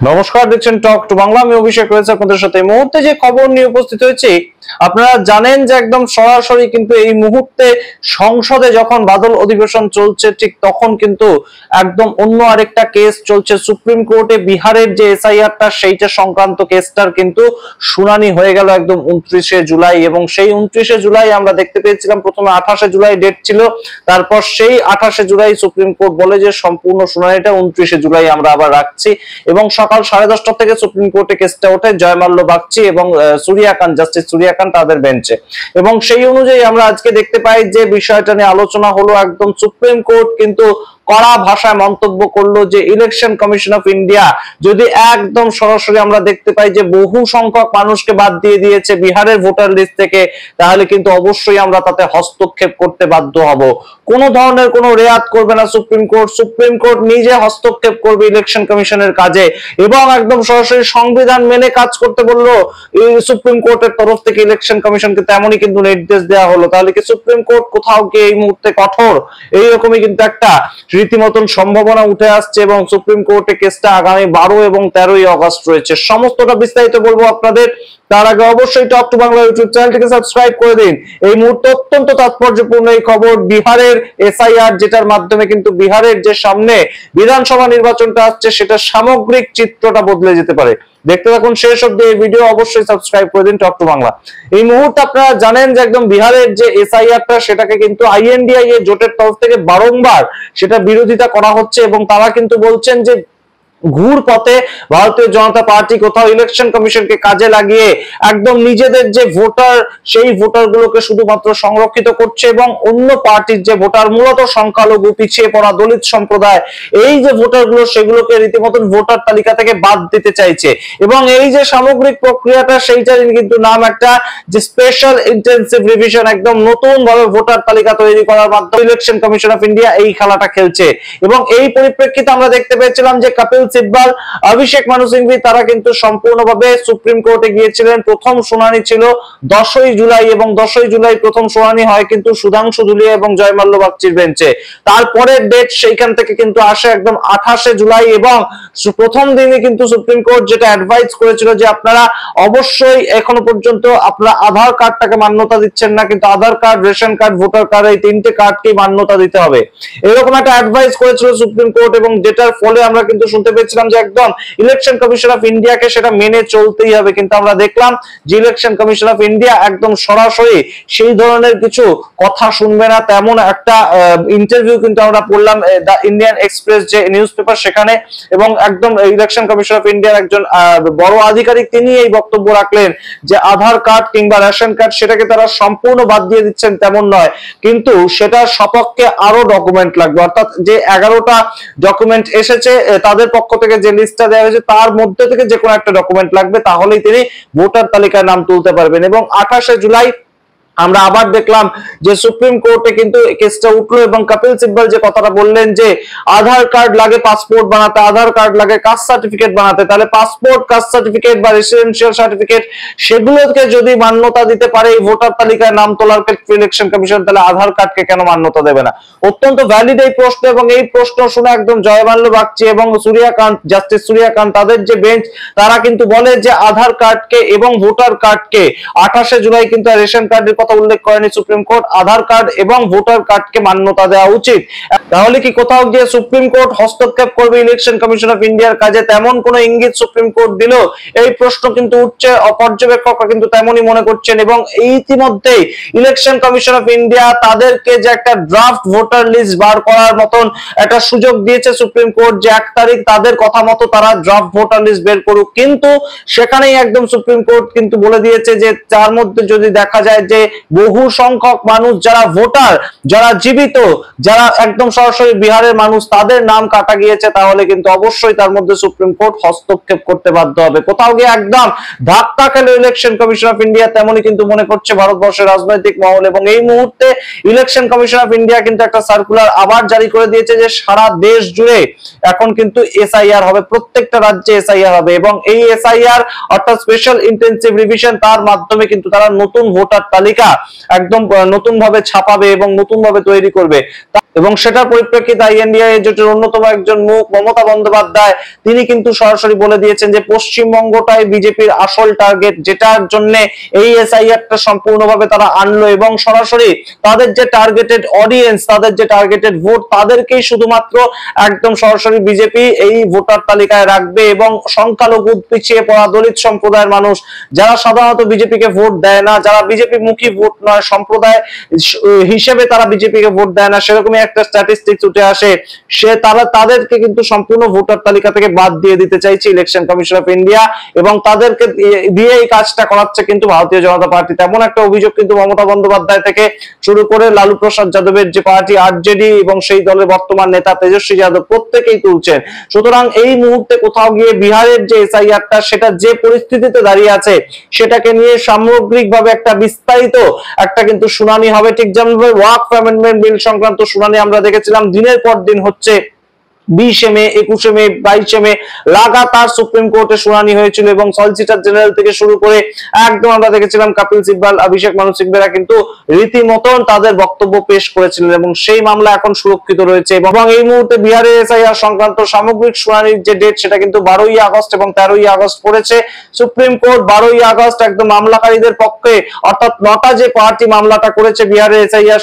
নমস্কার, দেখছেন talk to Bangla. আমি অভিষেক রয়েছে আপনাদের সাথে। এই মুহূর্তে যে খবর নিয়ে উপস্থিত হয়েছি, আপনারা জানেন যে একদম সরাসরি কিন্তু এই মুহূর্তে সংসদে যখন বাদল অধিবেশন চলছে, ঠিক তখন কিন্তু একদম অন্য আরেকটা কেস চলছে সুপ্রিম কোর্টে। বিহারের যে এসআইআরটা, সেইটা সংক্রান্ত কেসটার কিন্তু শুনানি হয়ে গেল একদম 29শে জুলাই। এবং সেই 29শে জুলাই আমরা দেখতে পেয়েছিলাম, প্রথমে 28শে জুলাই ডেট ছিল, তারপর সেই 28শে জুলাই সুপ্রিম কোর্ট বলে যে সম্পূর্ণ শুনানিটা 29শে জুলাই আমরা আবার রাখছি। এবং সকাল 10:30 থেকে সুপ্রিম কোর্টে কেসটা ওঠে জয়মাল্য বাগচি এবং জাস্টিস সুরিয়া খান তাদের বেঞ্চে। এবং সেই অনুযায়ী আমরা আজকে দেখতে পাই যে বিষয়টা নিয়ে আলোচনা হলো। একদম সুপ্রিম কোর্ট কিন্তু কড়া ভাষায় মন্তব্য করলো যে ইলেকশন কমিশন অফ ইন্ডিয়া যদি একদম সরাসরি আমরা দেখতে পাই যে বহু সংখ্যক মানুষকে বাদ দিয়ে দিয়েছে বিহারের ভোটার লিস্ট থেকে, তাহলে কিন্তু অবশ্যই আমরা তাতে হস্তক্ষেপ করতে বাধ্য হব। কোন ধরনের কোনো রেয়াত করবে না সুপ্রিম কোর্ট। সুপ্রিম কোর্ট নিজে হস্তক্ষেপ করবে ইলেকশন কমিশনের কাজে এবং একদম সরাসরি সংবিধান মেনে কাজ করতে বললো সুপ্রিম কোর্টের তরফ থেকে ইলেকশন কমিশনকে। তেমনই কিন্তু নির্দেশ দেওয়া হলো। তাহলে কি সুপ্রিম কোর্ট কোথাও গিয়ে এই মুহূর্তে কঠোর? এইরকমই কিন্তু একটা রীতিমতন সম্ভাবনা উঠে আসছে এবং সুপ্রিম কোর্টে কেসটা আগামী 12 এবং 13ই আগস্ট রয়েছে। সমস্তটা বিস্তারিত বলবো আপনাদের। তার আগে অবশ্যই টক টু বাংলা ইউটিউব চ্যানেলটিকে সাবস্ক্রাইব করে দিন। এই মুহূর্তে অত্যন্ত তাৎপর্যপূর্ণ এই খবর, বিহারের এসআইআর, যেটার মাধ্যমে কিন্তু বিহারের যে সামনে বিধানসভা নির্বাচনটা আসছে, সেটা সামগ্রিক চিত্রটা বদলে যেতে পারে। দেখতে থাকুন শেষ অবধি এই ভিডিও। অবশ্যই সাবস্ক্রাইব করে দিন টক টু বাংলা। এই মুহূর্তে আপনারা জানেন যে একদম বিহারের যে এসআইআরটা, সেটাকে কিন্তু আইএনডিআই জোটের তরফ থেকে বারংবার সেটা বিরোধিতা করা হচ্ছে এবং তারা কিন্তু বলছেন যে ঘুর পথে ভারতীয় জনতা পার্টি কোথাও ইলেকশন কমিশনকে কাজে লাগিয়ে একদম নিজেদের যে ভোটার, সেই ভোটার গুলোকে শুধুমাত্র সংরক্ষিত করছে এবং অন্য পার্টির যে ভোটার, মূলত সংখ্যালঘু, পিছিয়ে পড়া, দলিত সম্প্রদায়, এই যে ভোটার গুলো, সেগুলোকে রীতিমতন ভোটার তালিকা থেকে বাদ দিতে চাইছে। এবং এই যে সামগ্রিক প্রক্রিয়াটা, সেইটার কিন্তু নাম একটা যে স্পেশাল ইন্টেনসিভ রিভিশন, একদম নতুন ভাবে ভোটার তালিকা তৈরি করার মাধ্যমে ইলেকশন কমিশন অফ ইন্ডিয়া এই খেলাটা খেলছে। এবং এই পরিপ্রেক্ষিতে আমরা দেখতে পেয়েছিলাম যে কপিল সিব্বল, অভিষেক মানু সিংভি, তারা কিন্তু সম্পূর্ণভাবে সুপ্রিম কোর্টে গিয়েছিলেন। প্রথম শুনানি ছিল 10ই জুলাই এবং 10ই জুলাই প্রথম শুনানি হয় কিন্তু সুধাংশু ধুলিয়া এবং জয়মাল্য বাগচির বেঞ্চে। তারপরে ডেট সেইখান থেকে কিন্তু আসে একদম 28শে জুলাই এবং প্রথম দিনে কিন্তু সুপ্রিম কোর্ট যেটা অ্যাডভাইস করেছিল যে আপনারা অবশ্যই এখনো পর্যন্ত আপনারা আধার কার্ডটাকে মান্যতা দিচ্ছেন না, কিন্তু Aadhaar card, ration card, voter card, এই তিনটে কার্ডকেই মান্যতা দিতে হবে, এরকম একটা অ্যাডভাইস করেছিল সুপ্রিম কোর্ট। এবং যেটার ফলে আমরা কিন্তু শুনতে পেয়েছিলাম যে একদম ইলেকশন কমিশন অফ ইন্ডিয়াকে সেটা মেনে চলতেই হবে। কিন্তু আমরা দেখলাম যে ইলেকশন কমিশন অফ ইন্ডিয়া একদম সরাসরি সেই ধরনের কিছু কথা শুনবে না, তেমন একটা ইন্টারভিউ কিন্তু আমরা পড়লাম দ্য ইন্ডিয়ান এক্সপ্রেস যে নিউজ পেপার, সেখানে। এবং একদম ইলেকশন কমিশন অফ ইন্ডিয়ার একজন বড় আধিকারিক, তিনি এই বক্তব্য রাখলেন যে আধার কার্ড কিংবা রেশন কার্ড, সেটাকে তারা সম্পূর্ণ বাদ দিয়ে দিচ্ছেন তেমন নয়, কিন্তু সেটার সপক্ষে আরো ডকুমেন্ট লাগবে। অর্থাৎ যে 11টা ডকুমেন্ট এসেছে তাদের পক্ষ থেকে, যে লিস্টটা দেওয়া হয়েছে তার মধ্যে থেকে যে কোনো একটা ডকুমেন্ট লাগবে, তাহলেই তিনি ভোটার তালিকায় নাম তুলতে পারবেন। এবং 28শে জুলাই আমরা আবার দেখলাম যে সুপ্রিম কোর্টে কিন্তু কেসটা উঠলো এবং কপিল সিব্বল যে কথাটা বললেন যে আধার কার্ড লাগে পাসপোর্ট বানাতে, আধার কার্ড লাগে কাস্ট সার্টিফিকেট বানাতে, তাহলে পাসপোর্ট, কাস্ট সার্টিফিকেট বা রেসিডেন্সিয়াল সার্টিফিকেট, সেগুলোকে যদি মান্যতা দিতে পারে এই ভোটার তালিকায় নাম তোলার ক্ষেত্রে ইলেকশন কমিশন, তাহলে আধার কার্ডকে কেন মান্যতা দেবে না? অত্যন্ত ভ্যালিড এই প্রশ্ন। এবং এই প্রশ্ন শুনে একদম জয়মাল্য বাগচি এবং জাস্টিস সুরিয়া খান, তাদের যে বেঞ্চ, তারা কিন্তু বলে যে আধার কার্ডকে এবং ভোটার কার্ডকে 28শে জুলাই কিন্তু রেশন কার্ডের উল্লেখ করেনি সুপ্রিম কোর্ট, আধার কার্ড এবং ভোটার কার্ডকে মান্যতা দেওয়া উচিত। তাহলে কি কোথাও গিয়ে সুপ্রিম কোর্ট হস্তক্ষেপ করবে ইলেকশন কমিশন অফ ইন্ডিয়ার কাজে? তেমন কোন ইঙ্গিত সুপ্রিম কোর্ট দিল? এই প্রশ্ন কিন্তু উঠছে, পর্যবেক্ষকরা কিন্তু তেমনই মনে করছেন। এবং ইতিমধ্যে ইলেকশন কমিশন অফ ইন্ডিয়া তাদেরকে যে একটা ড্রাফট ভোটার লিস্ট বার করার মতন একটা সুযোগ দিয়েছে সুপ্রিম কোর্ট, যে 1 তারিখ তাদের কথা মতো তারা ড্রাফট ভোটার লিস্ট বের করুক। কিন্তু সেখানেই একদম সুপ্রিম কোর্ট কিন্তু বলে দিয়েছে যে তার মধ্যে যদি দেখা যায় যে বহু সংখ্যক মানুষ যারা ভোটার, যারা জীবিত, যারা একদম সরাসরি বিহারের মানুষ, তাদের নাম কাটা গিয়েছে, তাহলে কিন্তু অবশ্যই তার মধ্যে সুপ্রিম কোর্ট হস্তক্ষেপ করতে বাধ্য হবে। কোথাও গিয়ে একদম ধাক্কা খেলে ইলেকশন কমিশন অফ ইন্ডিয়া, তেমনই কিন্তু মনে করছে ভারতবর্ষের রাজনৈতিক মহল। এবং এই মুহূর্তে ইলেকশন কমিশন অফ ইন্ডিয়া কিন্তু একটা সার্কুলার আবার জারি করে দিয়েছে যে সারা দেশ জুড়ে এখন কিন্তু এসআইআর হবে, প্রত্যেকটা রাজ্যে এসআইআর হবে। এবং এই এসআইআর অর্থাৎ স্পেশাল ইন্টেনসিভ রিভিশন, তার মাধ্যমে কিন্তু তারা নতুন ভোটার তালিকা একদম নতুন ভাবে ছাপাবে এবং নতুন ভাবে তৈরি করবে। এবং সেটার পরিপ্রেক্ষিতে আইএনডিআই জোটের অন্যতম একজন মুখ মমতা বন্দ্যোপাধ্যায় তিনি কিন্তু সরাসরি বলে দিয়েছেন যে পশ্চিমবঙ্গটাই বিজেপির আসল টার্গেট, যেটার জন্য এই এসআইআরটা সম্পূর্ণভাবে তারা আনলো এবং সরাসরি তাদের যে টার্গেটেড অডিয়েন্স, তাদের যে টার্গেটেড ভোট, তাদেরকেই শুধুমাত্র একদম সরাসরি বিজেপি এই ভোটার তালিকায় রাখবে এবং সংখ্যালঘু পিছিয়ে পড়া দলিত সম্প্রদায়ের মানুষ যারা সাধারণত বিজেপিকে ভোট দেয় না, যারা বিজেপি মুখী ভোট নয়, সম্প্রদায় হিসেবে তারা বিজেপিকে ভোট দেয় না, সেরকমই একটা স্ট্যাটিস্টিক্স উঠে আসে, তাদেরকে কিন্তু সম্পূর্ণ ভোটার তালিকা থেকে বাদ দিয়ে দিতে চাইছে ইলেকশন কমিশন অফ ইন্ডিয়া এবং তাদেরকে দিয়ে এই কাজটা করাচ্ছে কিন্তু ভারতীয় জনতা পার্টি। তেমন একটা অভিযোগ কিন্তু মমতা বন্দ্যোপাধ্যায় থেকে শুরু করে লালু প্রসাদ যাদবের যে পার্টি আরজেডি এবং সেই দলের বর্তমান নেতা তেজস্বী যাদব প্রত্যেকেই তুলছেন। সুতরাং এই মুহূর্তে কোথাও গিয়ে বিহারের যে এসআইআরটা সেটা যে পরিস্থিতিতে দাঁড়িয়ে আছে সেটাকে নিয়ে সামগ্রিকভাবে একটা বিস্তারিত একটা কিন্তু শুনানি হবে। ঠিক যেমন ওয়াকফ অ্যামেন্ডমেন্ট বিল সংক্রান্ত শুনানি আমরা দেখেছিলাম দিনের পর দিন হচ্ছে, 20 মে, 21 মে, 22 মে লাগাতার সুপ্রিম কোর্টে শুনানি হয়েছিল এবং সলিসিটর জেনারেল থেকে শুরু করে একদম আমরা দেখেছিলাম কপিল সিব্বল, অভিষেক মানু সিংভেরা কিন্তু রীতিমতন তাদের বক্তব্য পেশ করেছিলেন এবং সেই মামলা এখন সুরক্ষিত রয়েছে এবং এই মুহূর্তে বিহারের এসআইআর সংক্রান্ত সামগ্রিক শুনানির যে ডেট সেটা কিন্তু 12ই আগস্ট এবং 13ই আগস্ট পড়েছে। সুপ্রিম কোর্ট 12ই আগস্ট একদম মামলাকারীদের পক্ষে অর্থাৎ 9টা যে পার্টি মামলাটা করেছে বিহারের এসআইআর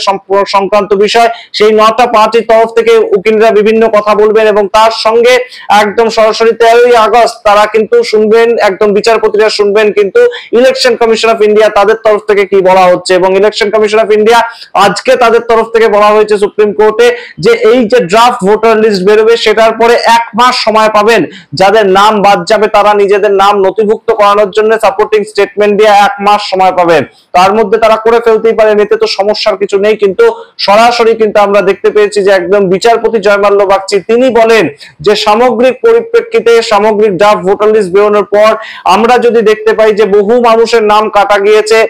সংক্রান্ত বিষয়, সেই 9টা পার্টির তরফ থেকে উকিলরা বিভিন্ন কথা বলবেন এবং তার সঙ্গে একদম সরাসরি 13ই আগস্ট তারা কিন্তু শুনবেন, একদম বিচারপতিরা শুনবেন কিন্তু ইলেকশন কমিশন অফ ইন্ডিয়া তাদের তরফ থেকে কি বলা হচ্ছে। এবং ইলেকশন কমিশন অফ ইন্ডিয়া আজকে তাদের তরফ থেকে বলা হয়েছে সুপ্রিম কোর্টে যে এই যে ড্রাফট ভোটার লিস্ট বেরোবে সেটার পরে 1 মাস সময় পাবেন, যাদের নাম বাদ যাবে তারা নিজেদের নাম নথিভুক্ত করানোর জন্য সাপোর্টিং স্টেটমেন্ট দিয়ে 1 মাস সময় পাবেন। তার মধ্যে তারা করে ফেলতেই পারেন, এতে তো সমস্যার কিছু নেই। কিন্তু সরাসরি কিন্তু আমরা দেখতে পেয়েছি যে একদম বিচারপতি জয়মাল্য বাগচি তিনি বলেন যে সামগ্রিক পরিপ্রেক্ষিতে সামগ্রিক ড্রাফট ভোটার লিস্ট বেরোনোর পর আমরা যদি দেখতে পাই যে বহু মানুষের নাম কাটা গিয়েছে,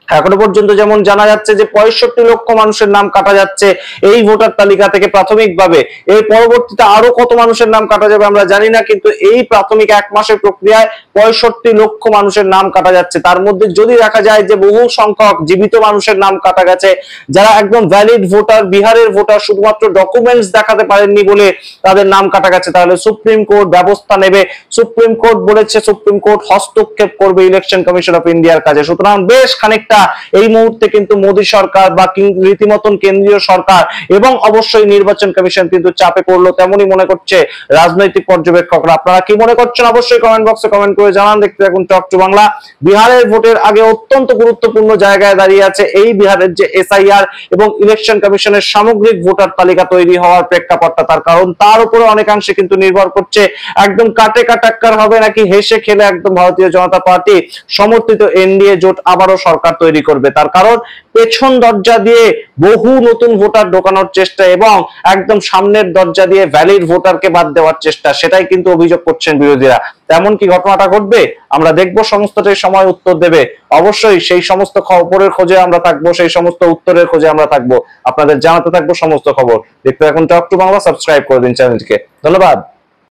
এখনো পর্যন্ত যেমন জানা যাচ্ছে যে 65 লক্ষ মানুষের নাম কাটা যাচ্ছে এই ভোটার তালিকা থেকে প্রাথমিকভাবে, এর পরবর্তীতে আরো কত মানুষের নাম কাটা যাবে আমরা জানি না, কিন্তু এই প্রাথমিক 1 মাসের প্রক্রিয়ায় 65 লক্ষ মানুষের নাম কাটা যাচ্ছে। তার মধ্যে যদি দেখা যায় যে বহু সংখ্যক জীবিত মানুষের নাম কাটা গেছে, যারা একদম ভ্যালিড ভোটার, বিহারের ভোটার, শুধুমাত্র ডকুমেন্টস দেখাতে পারেননি বলে তাদের নাম কাটা গেছে, তাহলে সুপ্রিম কোর্ট ব্যবস্থা নেবে। সুপ্রিম কোর্ট বলেছে সুপ্রিম কোর্ট হস্তক্ষেপ করবে ইলেকশন কমিশন অফ ইন্ডিয়ার কাজে। সুতরাং বেশ খানিকটা এই মুহূর্তে কিন্তু মোদী সরকার বা রীতিমতন কেন্দ্রীয় সরকার এবং অবশ্যই নির্বাচন কমিশন কিন্তু চাপে পড়লো, তেমনই মনে করছে রাজনৈতিক পর্যবেক্ষকরা। আপনারা কি মনে করছেন অবশ্যই কমেন্ট বক্সে কমেন্ট করে জানান। দেখতে থাকুন টক টু বাংলা। বিহারের ভোটের আগে অত্যন্ত গুরুত্বপূর্ণ জায়গায় দাঁড়িয়ে আছে এই বিহারের যে এসআইআর এবং ইলেকশন কমিশনের সামগ্রিক ভোটার তালিকা তৈরি হওয়ার প্রেক্ষাপটটা, তার কারণ তার উপরে অনেকাংশে কিন্তু নির্ভর করছে একদম কাটে কাটাক্কার হবে নাকি হেসে খেলে একদম ভারতীয় জনতা পার্টি সমর্থিত এনডিএ জোট আবারও সরকার তৈরি করবে। তার কারণ পেছন দরজা দিয়ে বহু নতুন ভোটার ঢোকানোর চেষ্টা এবং একদম সামনের দরজা দিয়ে ভ্যালিড ভোটারকে বাদ দেওয়ার চেষ্টা, সেটাই কিন্তু অভিযোগ করছেন বিরোধীরা। তেমন কি ঘটনাটা ঘটবে আমরা দেখব, সমস্তটাই সময় উত্তর দেবে। অবশ্যই সেই সমস্ত খবরের খোঁজে আমরা থাকবো, সেই সমস্ত উত্তরের খোঁজে আমরা থাকবো, আপনাদের জানাতে থাকবো সমস্ত খবর। দেখতে থাকুন টক টু বাংলা, সাবস্ক্রাইব করে দিন চ্যানেলটিকে। ধন্যবাদ।